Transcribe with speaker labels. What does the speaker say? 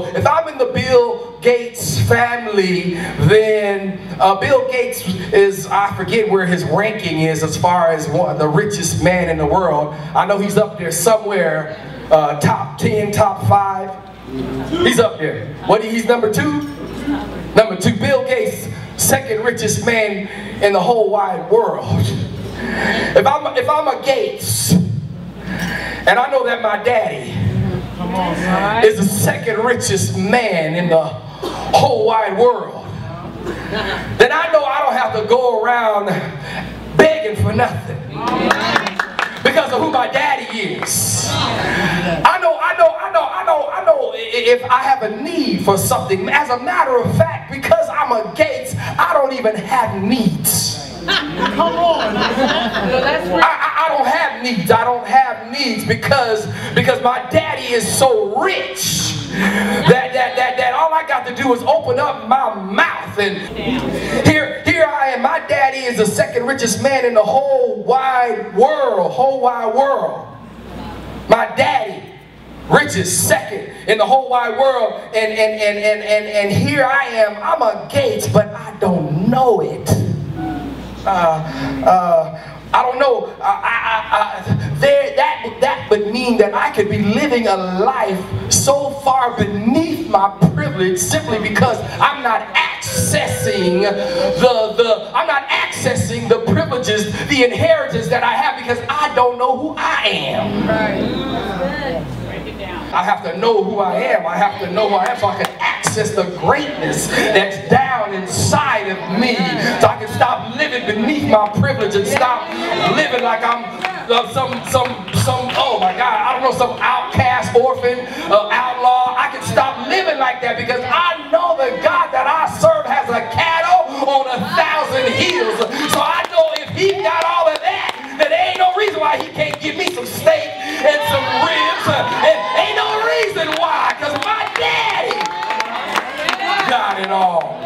Speaker 1: If I'm in the Bill Gates family, then Bill Gates is, I forget where his ranking is as far as the richest man in the world. I know he's up there somewhere, top 10, top 5. He's up there. He's number 2? Number 2. Bill Gates, second richest man in the whole wide world. If I'm a Gates, and I know that my daddy is the second richest man in the whole wide world, then I know I don't have to go around begging for nothing because of who my daddy is. I know if I have a need for something. As a matter of fact, because I'm a Gates, I don't even have needs. Come on. I don't have needs. I don't have needs because my daddy is so rich that all I got to do is open up my mouth, and here I am. My daddy is the second richest man in the whole wide world. My daddy, richest, second in the whole wide world, and here I am. I'm a Gates, but I don't know it. I don't know. That would mean that I could be living a life so far beneath my privilege simply because I'm not accessing the privileges, the inheritance that I have, because I don't know who I am. Right. I have to know who I am. I have to know who I am so I can access the greatness that's down inside of me. So I can stop living beneath my privilege and stop living like I'm oh my God, I don't know, some outcast, orphan, outlaw. I can stop living like that because I know the God that I serve has a cattle on 1,000 hills. So I know if he got all of that, then there ain't no reason why he can't give me some steak and some ribs. And ain't no reason why, because my daddy got it all.